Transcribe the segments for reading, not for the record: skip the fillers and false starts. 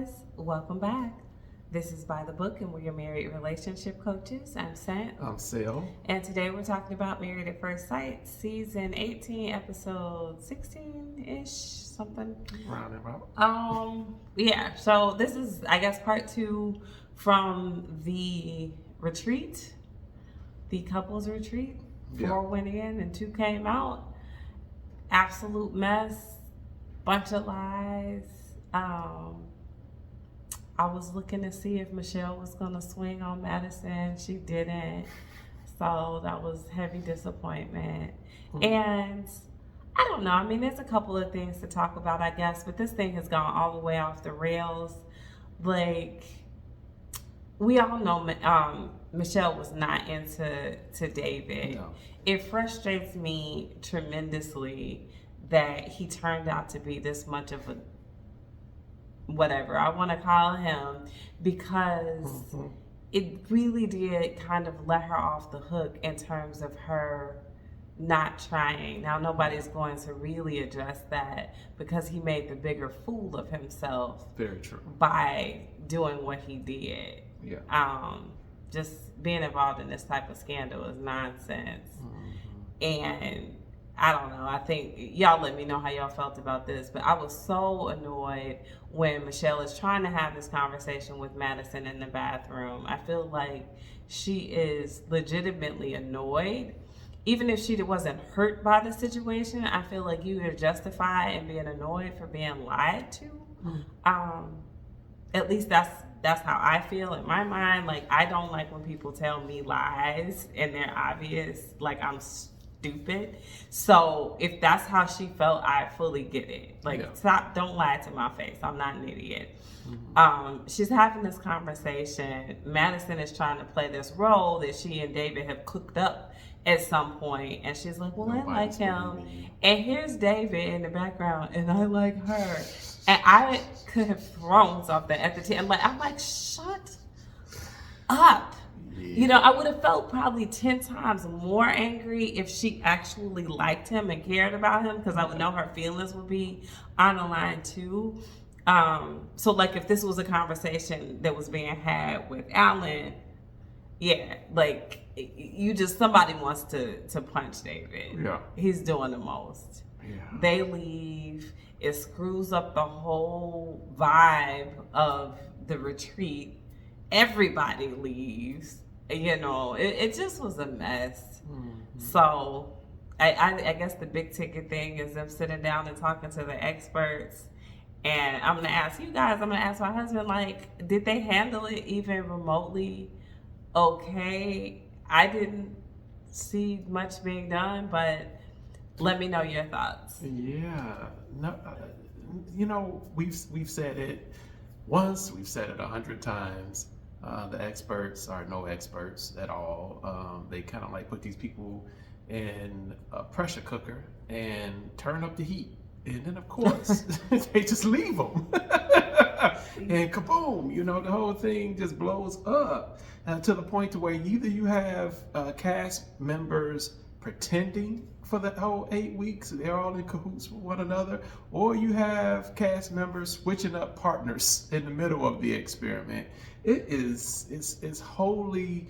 guys, welcome back. This is By the Book, and we're your married relationship coaches. I'm Sant. I'm Sil. And today we're talking about Married at First Sight, season 18, episode 16-ish, something. Round and about. Yeah, so this is, I guess, part 2 from the retreat, the couples retreat. 4 went in and 2 came out. Absolute mess, bunch of lies. I was looking to see if Michelle was going to swing on Madison. She didn't. So that was heavy disappointment. And I don't know. I mean, there's a couple of things to talk about, I guess, but this thing has gone all the way off the rails. Like, we all know Michelle was not into David. No. It frustrates me tremendously that he turned out to be this much of a whatever I want to call him, because it really did kind of let her off the hook in terms of her not trying. Now, nobody's going to really address that because he made the bigger fool of himself. Very true. By doing what he did. Yeah. Just being involved in this type of scandal is nonsense. And I don't know. I think y'all let me know how y'all felt about this, but I was so annoyed when Michelle is trying to have this conversation with Madison in the bathroom. I feel like she is legitimately annoyed. Even if she wasn't hurt by the situation, I feel like you are justified in being annoyed for being lied to. At least that's how I feel in my mind. Like, I don't like when people tell me lies and they're obvious, like I'm stupid. So if that's how she felt, I fully get it. Like, stop, don't lie to my face. I'm not an idiot. She's having this conversation. Madison is trying to play this role that she and David have cooked up at some point, and she's like, well, I like him, and here's David in the background, and I like her, and I could have thrown something at the table. I'm like, shut up. You know, I would have felt probably 10 times more angry if she actually liked him and cared about him, because I would know her feelings would be on the line too. So like, if this was a conversation that was being had with Alan, yeah, like, somebody wants to punch David. Yeah. He's doing the most. Yeah. They They leave. It screws up the whole vibe of the retreat. Everybody leaves. You know, it just was a mess. So I guess the big ticket thing is them sitting down and talking to the experts. And I'm going to ask you guys, I'm going to ask my husband, like, did they handle it even remotely okay? I didn't see much being done, but let me know your thoughts. Yeah. No, you know, we've said it once, we've said it 100 times. The experts are no experts at all. They kind of like put these people in a pressure cooker and turn up the heat. And then, of course, they just leave them. And kaboom, you know, the whole thing just blows up to the point to where either you have cast members pretending for the whole 8 weeks, they're all in cahoots with one another, or you have cast members switching up partners in the middle of the experiment. It's wholly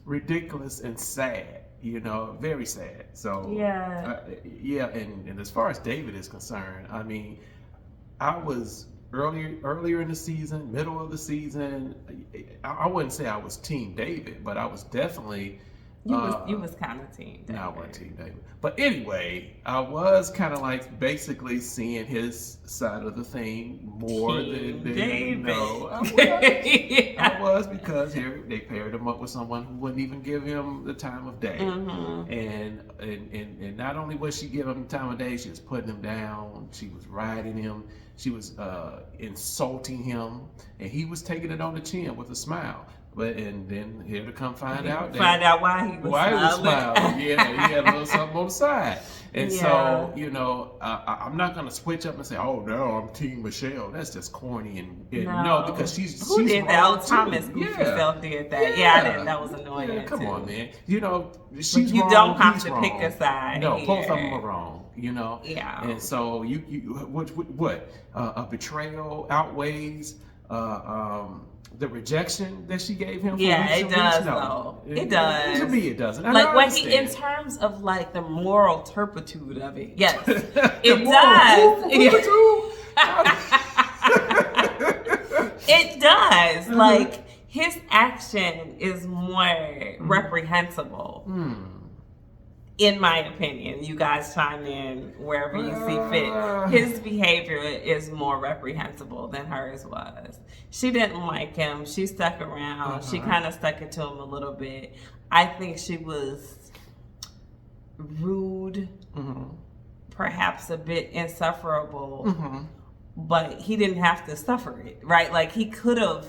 ridiculous and sad, you know, very sad. So and as far as David is concerned, I mean, I was earlier in the season, middle of the season, I wouldn't say I was Team David, but I was definitely You was kind of Team David. No, I wasn't Team David. But anyway, I was kind of like basically seeing his side of the thing more than David. No, I was because here they paired him up with someone who wouldn't even give him the time of day. And not only was she giving him the time of day, she was putting him down. She was riding him. She was insulting him, and he was taking it on the chin with a smile. And then here to come find out why he was smiling. Yeah, he had a little something on the side. And so, you know, I'm not going to switch up and say, oh, no, I'm Team Michelle. That's just corny. And no, because she's did that? wrong Thomas too. Goofy self did that. Yeah, I didn't. That was annoying. Yeah, come too. on, man. You know, she's but you wrong, don't have he's to wrong. pick a side. No, here. both of them are wrong. you know? Yeah. And so what a betrayal outweighs the rejection that she gave him. Yeah, for weeks it and does weeks? No. though. It does. To me, it doesn't. And Like I when he, in understand. terms of like the moral turpitude of it, yes, The it moral does. It does. Like his action is more reprehensible. In my opinion, you guys chime in wherever you see fit. His behavior is more reprehensible than hers was. She didn't like him. She stuck around. She kind of stuck it to him a little bit. I think she was rude, perhaps a bit insufferable, but he didn't have to suffer it, right? Like he could have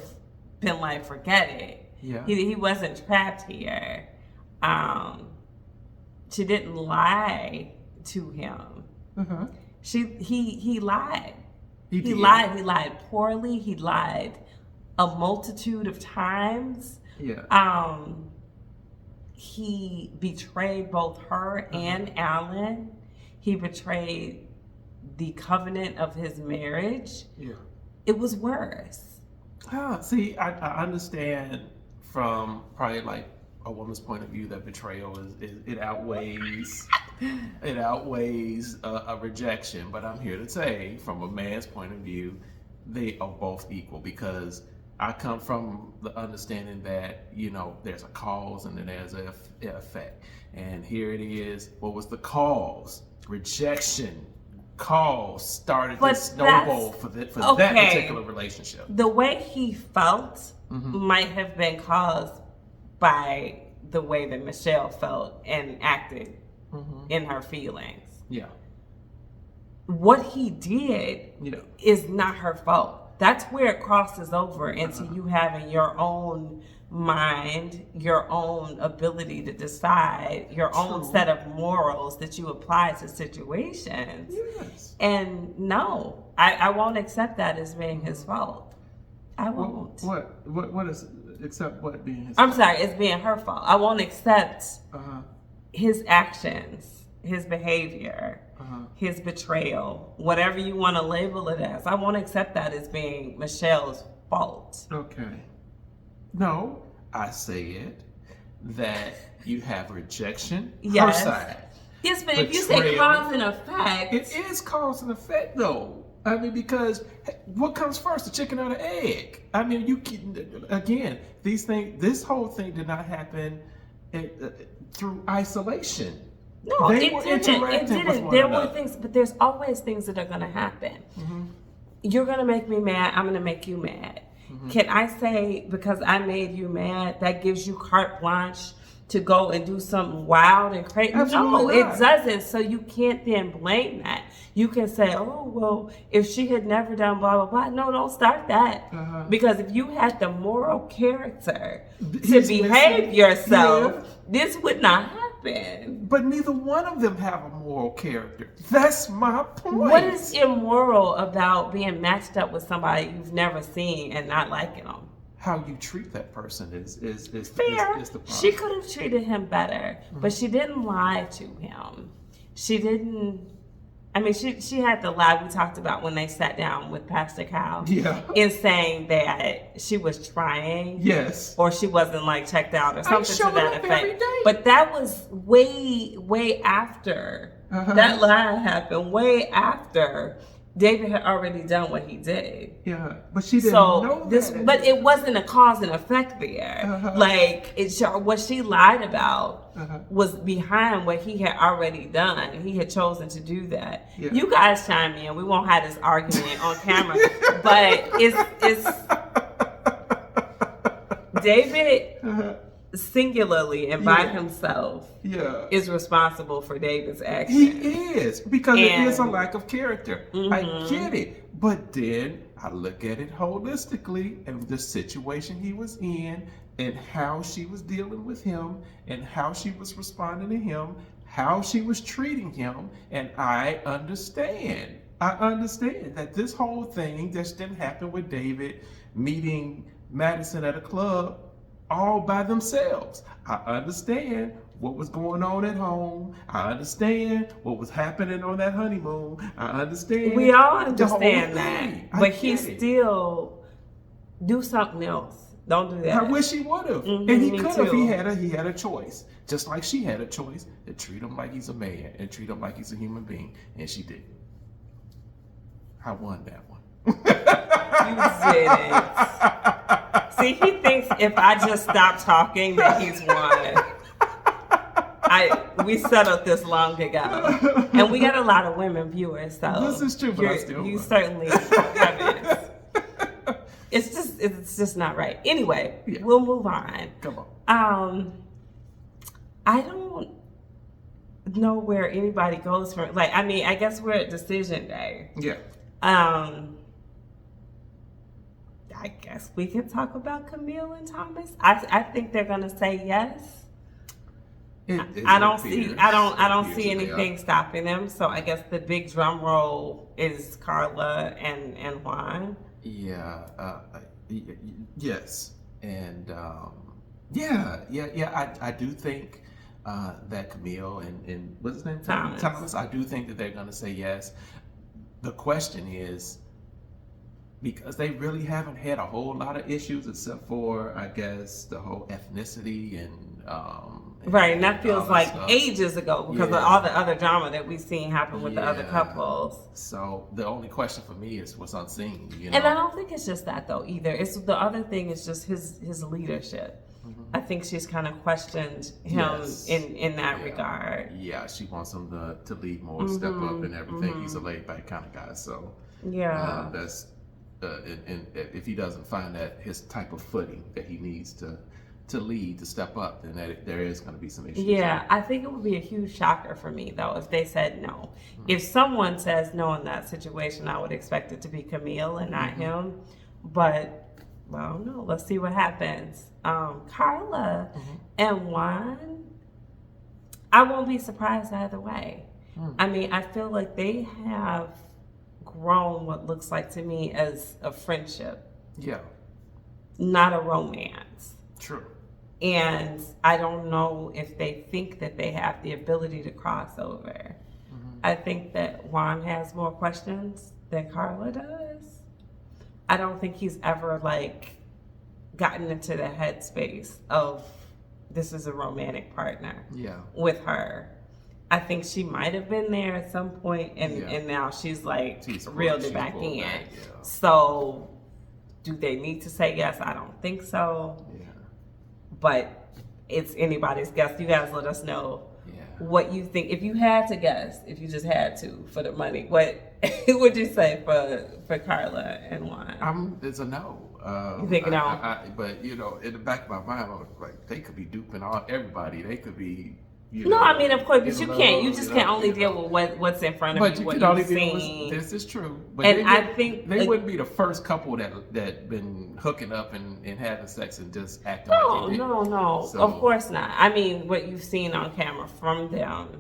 been like, forget it. Yeah. He wasn't trapped here. She didn't lie to him. He lied. He lied. He lied poorly. He lied a multitude of times. Yeah. He betrayed both her and Alan. He betrayed the covenant of his marriage. Yeah. It was worse. See, I understand from probably like a woman's point of view that betrayal it outweighs a rejection, but I'm here to say from a man's point of view they are both equal, because I come from the understanding that, you know, there's a cause and then there's an effect, and here it is. What was the cause? Rejection. Cause started to snowball for that particular relationship. The way he felt might have been caused by the way that Michelle felt and acted in her feelings. Yeah. What he did is not her fault. That's where it crosses over into you having your own mind, your own ability to decide, your own set of morals that you apply to situations. Yes. And no, I won't accept that as being his fault. I won't. What is except what being his I'm fault? sorry, it's being her fault. I won't accept his actions, his behavior, his betrayal, whatever you want to label it as. I won't accept that as being Michelle's fault. Okay. No, I say it that you have rejection. Yes. Her side. Yes, but if you say cause and effect, it is cause and effect, though. I mean, because what comes first, the chicken or the egg? I mean, again, this whole thing did not happen through isolation. No, They it were didn't. interacting It with didn't. one There another. were things, but there's always things that are going to happen. You're going to make me mad. I'm going to make you mad. Can I say because I made you mad, that gives you carte blanche to go and do something wild and crazy? No, it doesn't. So you can't then blame that. You can say, oh, well, if she had never done blah, blah, blah. No, don't start that. Because if you had the moral character to behave yourself, this would not happen. But neither one of them have a moral character. That's my point. What is immoral about being matched up with somebody you've never seen and not liking them? How you treat that person is fair. Is the problem. She could have treated him better, but she didn't lie to him. She didn't. I mean, she had the lie we talked about when they sat down with Pastor Cal. Yeah. In saying that she was trying. Yes. Or she wasn't like checked out or something to that up every effect. day. But that was way after that lie happened. Way after David had already done what he did. Yeah, but she didn't know that. But it wasn't a cause and effect there. Like what she lied about was behind what he had already done. He had chosen to do that. Yeah. You guys chime in. We won't have this argument on camera, but it's David. Singularly and by himself is responsible for David's actions. He is, because it is a lack of character. I get it. But then I look at it holistically and the situation he was in and how she was dealing with him and how she was responding to him, how she was treating him, and I understand that this whole thing just didn't happen with David meeting Madison at a club all by themselves. I understand what was going on at home. I understand what was happening on that honeymoon. I understand. We all the whole understand thing. that, but he still do something else. Don't do that. I wish he would have, and he could have. He had a choice, just like she had a choice to treat him like he's a man and treat him like he's a human being, and she didn't. I won that one. You didn't. See, he thinks if I just stop talking that he's won. We settled this long ago, and we got a lot of women viewers. So this is true, but I still you won. certainly haven't. It's just not right. Anyway, we'll move on. Come on. I don't know where anybody goes from. Like, I mean, I guess we're at decision day. Yeah. I guess we can talk about Camille and Thomas. I think they're gonna say yes. I don't see anything stopping them. So I guess the big drum roll is Carla and Juan. Yeah. Yes. And I do think that Camille and what's his name? Thomas. I do think that they're gonna say yes. The question is, because they really haven't had a whole lot of issues except for, I guess, the whole ethnicity and right, and that feels like ages ago because of all the other drama that we've seen happen with the other couples. So the only question for me is what's unseen, you know? And I don't think it's just that though either. It's the other thing is just his leadership. Mm-hmm. I think she's kind of questioned him in that regard. Yeah, she wants him to lead more, step up and everything. Mm-hmm. He's a laid back kind of guy, so that's and if he doesn't find that his type of footing that he needs to lead, to step up, then there is going to be some issues. Yeah, I think it would be a huge shocker for me, though, if they said no. Mm-hmm. If someone says no in that situation, I would expect it to be Camille and not him. But, well, no, let's see what happens. Carla and Juan, I won't be surprised either way. I mean, I feel like they have grown what looks like to me as a friendship. Yeah. Not a romance. True. And I don't know if they think that they have the ability to cross over. I think that Juan has more questions than Carla does. I don't think he's ever gotten into the headspace of this is a romantic partner with her. I think she might have been there at some point and now she's reeled it back in. So do they need to say yes? I don't think so. Yeah. But it's anybody's guess. You guys let us know what you think. If you had to guess, if you just had to for the money, what would you say for Carla and Juan? It's a no. You think no? But in the back of my mind, I was like, they could be duping everybody. They could be. I mean, of course, but you can't. You just can't only deal with what's in front of you. But you can only deal with this is true. But and I think they wouldn't be the first couple that been hooking up and having sex and just acting like they did. No. So, of course not. I mean, what you've seen on camera from them.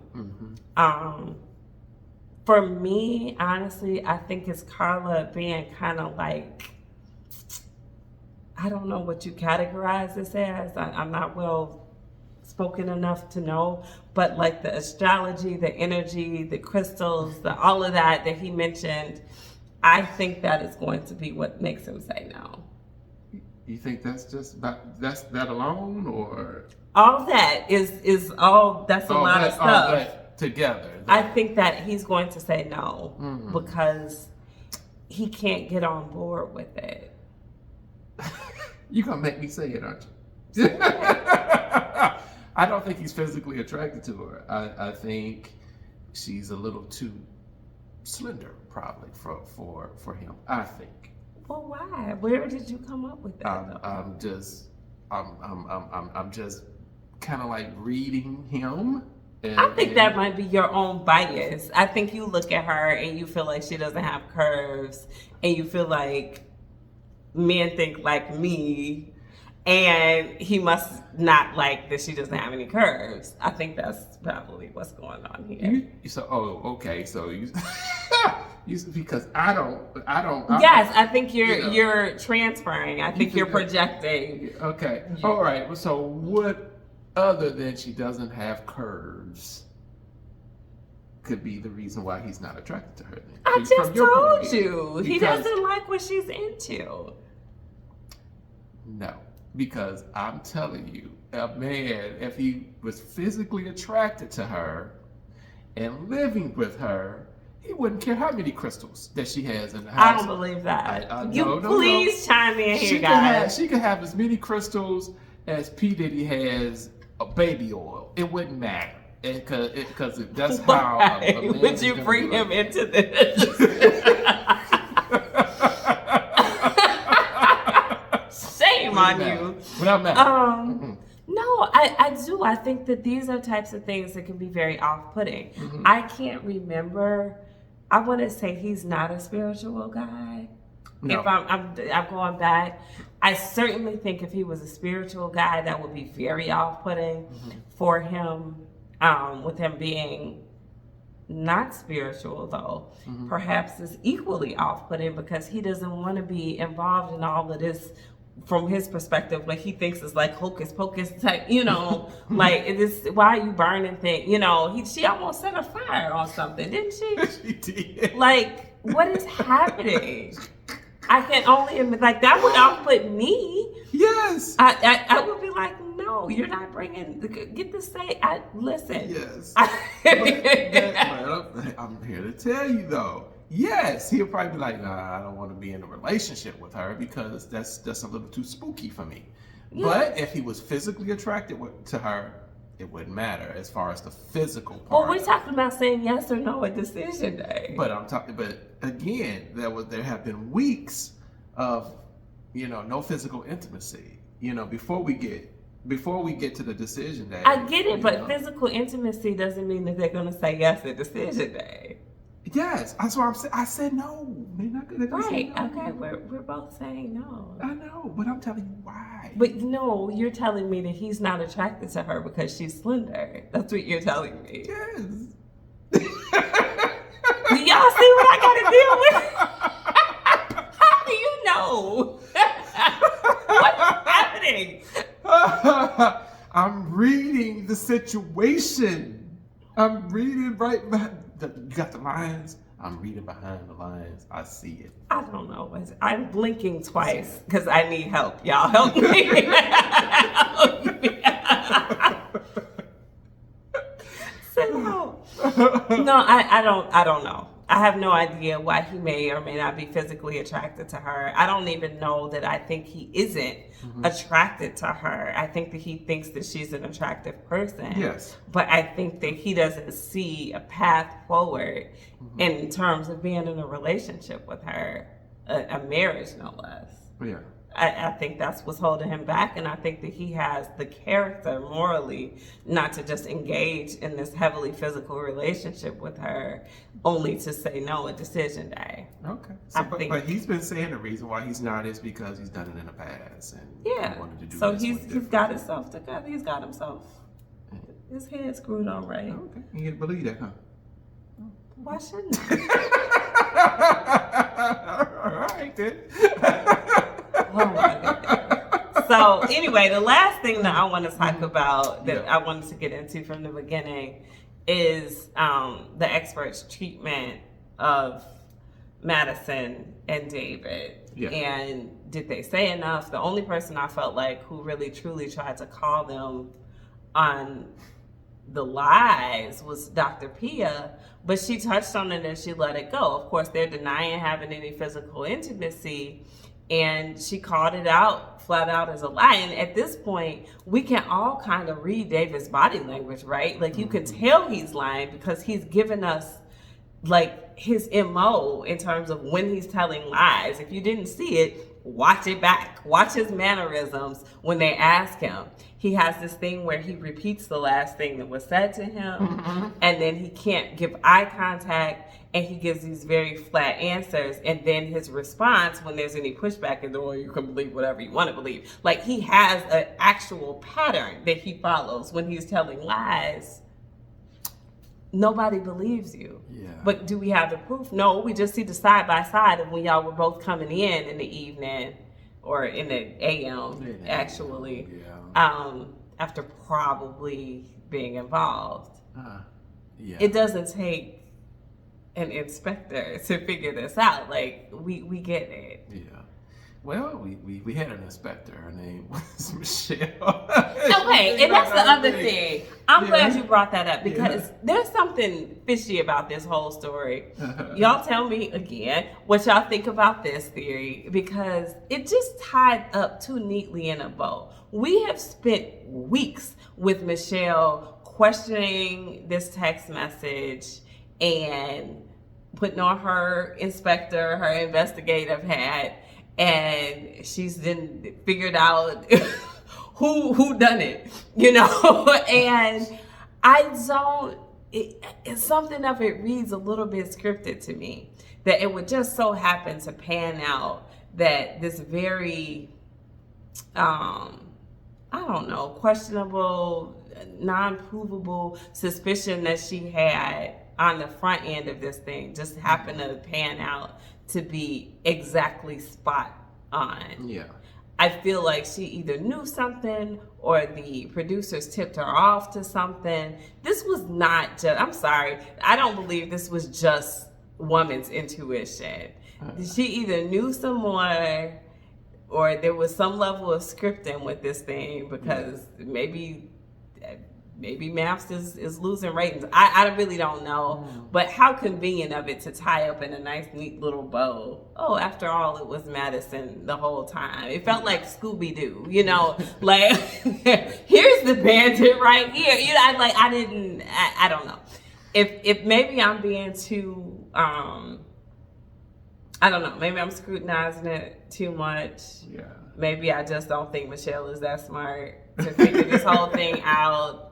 For me, honestly, I think it's Carla being kind of I don't know what you categorize this as. I'm not spoken enough to know, but the astrology, the energy, the crystals, all of that he mentioned, I think that is going to be what makes him say no. You think that's that alone, or all that is all that's a lot of stuff all that together? I think that he's going to say no because he can't get on board with it. You're gonna make me say it, aren't you? I don't think he's physically attracted to her. I think she's a little too slender, probably for him. I think. Well, why? Where did you come up with that? I'm just kind of reading him. I think that might be your own bias. I think you look at her and you feel like she doesn't have curves, and you feel like men think like me. And he must not like that she doesn't have any curves. I think that's probably what's going on here. Okay. So you because I don't. Yes, I think you're transferring. I think you're projecting. Okay. All right. So what other than she doesn't have curves could be the reason why he's not attracted to her. Then. I From just your point of told view. you. He Because- doesn't like what she's into. No, because I'm telling you, a man, if he was physically attracted to her and living with her, he wouldn't care how many crystals that she has in the house. I don't believe that. No, Please chime in She here, could have, guys. she could have as many crystals as P. Diddy has a baby oil. It wouldn't matter. Because that's how a man Would is you gonna bring be him like. into this? Shame on you. Without matter. No, I do. I think that these are types of things that can be very off-putting. I can't remember. I want to say he's not a spiritual guy. No. If I'm going back, I certainly think if he was a spiritual guy, that would be very off-putting for him. With him being not spiritual, though, perhaps is equally off-putting because he doesn't want to be involved in all of this from his perspective. Like he thinks it's like hocus pocus type, like it is. Why are you burning things? She almost set a fire on something, didn't she? She did. Like, what is happening? I can only admit, like that would off-put me. Yes. I would be like, no, you're not bringing. Get this say. Listen. Yes. I, But I'm here to tell you though. Yes, he'll probably be like, nah, I don't want to be in a relationship with her because that's a little too spooky for me. Yeah. But if he was physically attracted to her, it wouldn't matter as far as the physical part. Well, we're talking about saying yes or no at decision day. But I'm talking. But again, there have been weeks of, no physical intimacy. Before we get to the decision day. I get it, but physical intimacy doesn't mean that they're going to say yes at decision day. Yes, that's what I'm saying. I said no. They're not gonna say Right? no. Okay, we're both saying no. I know, but I'm telling you why. But no, you're telling me that he's not attracted to her because she's slender. That's what you're telling me. Yes. Do y'all see what I gotta deal with? How do you know? What's happening? I'm reading the situation. I'm reading right behind. You got the lines? I'm reading behind the lines. I see it. I don't know. I'm blinking twice because I need help. Y'all help me. Help me. So no, I don't know. I have no idea why he may or may not be physically attracted to her. I don't even know that I think he isn't attracted to her. I think that he thinks that she's an attractive person. Yes. But I think that he doesn't see a path forward in terms of being in a relationship with her, a marriage no less. Yeah. I think that's what's holding him back, and I think that he has the character morally not to just engage in this heavily physical relationship with her only to say no at decision day. Okay. But he's been saying the reason why he's not is because he's done it in the past and he wanted to do So this he's one different. got himself together. He's got himself his head screwed on right. Okay. You can believe that, huh? Why shouldn't I? All right then. Oh my goodness. So anyway, the last thing that I want to talk about that I wanted to get into from the beginning is the experts' treatment of Madison and David. Yeah. And did they say enough? The only person I felt like who really truly tried to call them on the lies was Dr. Pia, but she touched on it and she let it go. Of course, they're denying having any physical intimacy, and she called it out flat out as a lie. And at this point, we can all kind of read David's body language, right? Like you can tell he's lying because he's given us like his MO in terms of when he's telling lies. If you didn't see it, watch it back. Watch his mannerisms when they ask him. He has this thing where he repeats the last thing that was said to him, and then he can't give eye contact, and he gives these very flat answers. And then his response, when there's any pushback, is, "Oh, you can believe whatever you want to believe." Like he has an actual pattern that he follows when he's telling lies. Nobody believes you. Yeah. But do we have the proof? No, we just see the side by side of when y'all were both coming in the evening or in the AM, actually. Yeah. after probably being involved. Yeah. It doesn't take an inspector to figure this out. Like, we get it. Yeah. Well, we had an inspector. Her name was Michelle. Okay, and that's the other thing. I'm glad you brought that up because Yeah. there's something fishy about this whole story. Y'all tell me again what y'all think about this theory because it just tied up too neatly in a bow. We have spent weeks with Michelle questioning this text message and putting on her inspector, her investigative hat, and she's then figured out who done it, you know. And I don't. Something of it reads a little bit scripted to me. That it would just so happen to pan out that this very, I don't know, questionable, non-provable suspicion that she had on the front end of this thing just happened to pan out to be exactly spot on. Yeah. I feel like she either knew something or the producers tipped her off to something. This was not just, I'm sorry, I don't believe this was just woman's intuition. She either knew some more or there was some level of scripting with this thing because maybe MAFS is losing ratings. I really don't know. But how convenient of it to tie up in a nice, neat little bow. Oh, after all, it was Madison the whole time. It felt like Scooby-Doo, you know? Like, here's the bandit right here. You know, I don't know. If maybe I'm being too, I don't know. Maybe I'm scrutinizing it too much. Yeah. Maybe I just don't think Michelle is that smart to figure this whole thing out.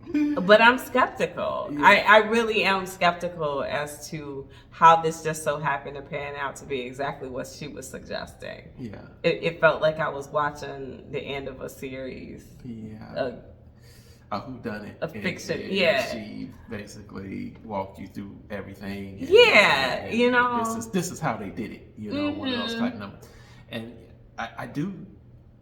But I'm skeptical. Yeah. I really am skeptical as to how this just so happened to pan out to be exactly what she was suggesting. Yeah. It felt like I was watching the end of a series. Yeah. A whodunit. A fiction, and yeah. She basically walked you through everything. And, you know. This is how they did it. You know, one of those type numbers. And I do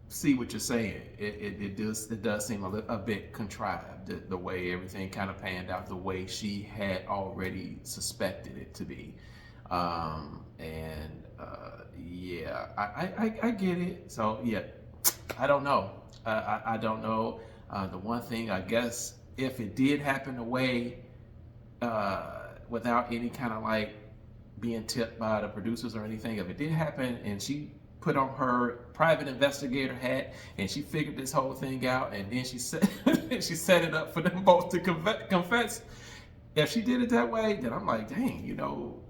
see what you're saying. It does seem a bit contrived, the way everything kind of panned out, the way she had already suspected it to be. Yeah, I get it. So yeah, I don't know. I don't know. The one thing, I guess, if it did happen away without any kind of like being tipped by the producers or anything, if it did happen and she put on her private investigator hat and she figured this whole thing out and then she set it up for them both to confess. If she did it that way, then I'm like, dang, you know,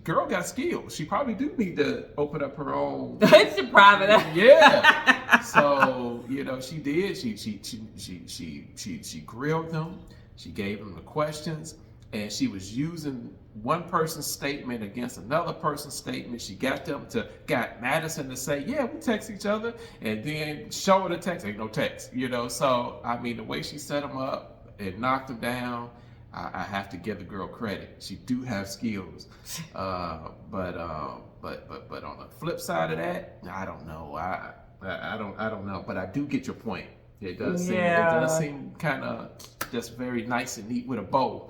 girl got skills. She probably do need to open up her own. It's a private. Yeah. So you know, she did. She grilled them. She gave them the questions, and she was using one person's statement against another person's statement. She got Madison to say, yeah, we text each other, and then show her the text. Ain't no text, you know. So I mean, the way she set them up and knocked them down, I have to give the girl credit. She do have skills, but on the flip side of that, I don't know. I don't know, but I do get your point. It does seem kind of just very nice and neat with a bow.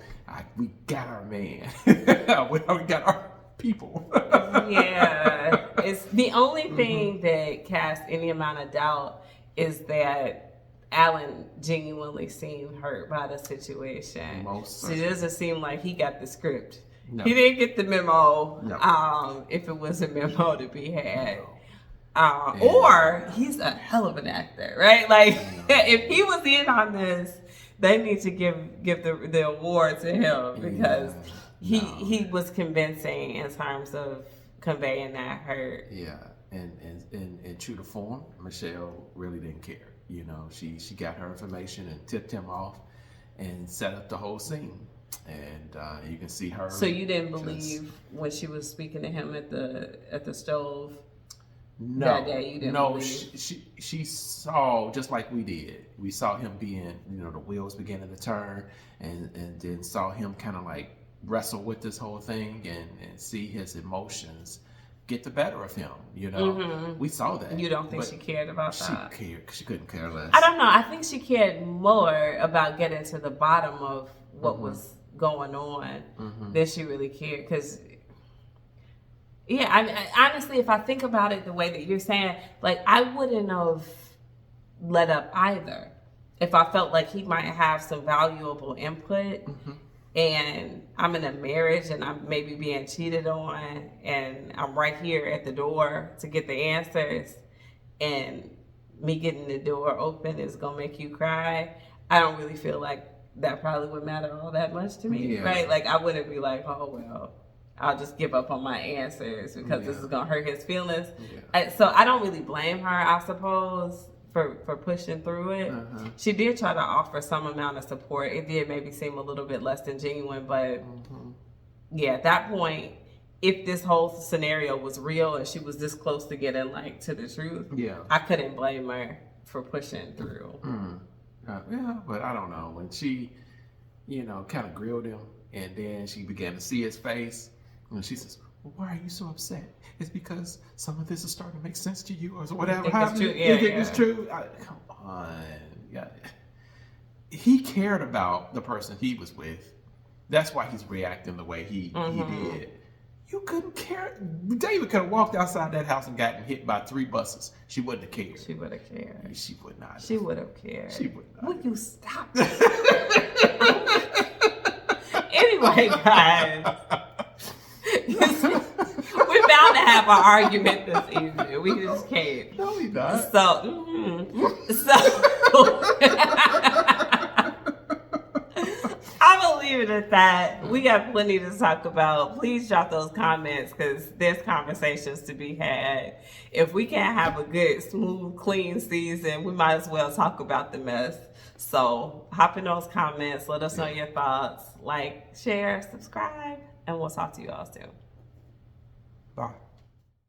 We got our man. We got our people. Yeah, it's the only thing that casts any amount of doubt is that Alan genuinely seemed hurt by the situation. So it doesn't seem like he got the script. No. He didn't get the memo. No. If it was a memo to be had. Or he's a hell of an actor, right? Like, if he was in on this, they need to give the award to him because he was convincing in terms of conveying that hurt. Yeah, and true to form, Michelle really didn't care. You know, she got her information and tipped him off and set up the whole scene. And you can see her. So you didn't believe when she was speaking to him at the stove? No, that day you didn't believe? She saw, just like we did. We saw him being, you know, the wheels beginning to turn, and then saw him kind of like wrestle with this whole thing and see his emotions get the better of him. You know, we saw that. You don't think she cared about she that? She couldn't care less. I don't know. I think she cared more about getting to the bottom of what was going on than she really cared. Because, yeah, I honestly, if I think about it the way that you're saying, like, I wouldn't have let up either if I felt like he might have some valuable input. And I'm in a marriage and I'm maybe being cheated on and I'm right here at the door to get the answers, and me getting the door open is gonna make you cry. I don't really feel like that probably would matter all that much to me, right? Like, I wouldn't be like, oh, well, I'll just give up on my answers because this is gonna hurt his feelings. So I don't really blame her, I suppose, for pushing through it. She did try to offer some amount of support. It did maybe seem a little bit less than genuine, but yeah, at that point, if this whole scenario was real and she was this close to getting like to the truth, I couldn't blame her for pushing through. Yeah, but I don't know, when she, you know, kind of grilled him and then she began to see his face and she says, well, why are you so upset? It's because some of this is starting to make sense to you or whatever. You think it's true? You think it's true? Come on. Yeah. He cared about the person he was with. That's why he's reacting the way he did. You couldn't care. David could have walked outside that house and gotten hit by 3 buses. She wouldn't have cared. She would have cared. She would not have. She would have cared. She would not. Would you stop? Anyway, guys. We're bound to have an argument this evening. We just can't. No, we not. So, I'm going to leave it at that. We got plenty to talk about. Please drop those comments because there's conversations to be had. If we can't have a good, smooth, clean season, we might as well talk about the mess. So hop in those comments. Let us know your thoughts. Like, share, subscribe, and we'll talk to you all soon. Bye.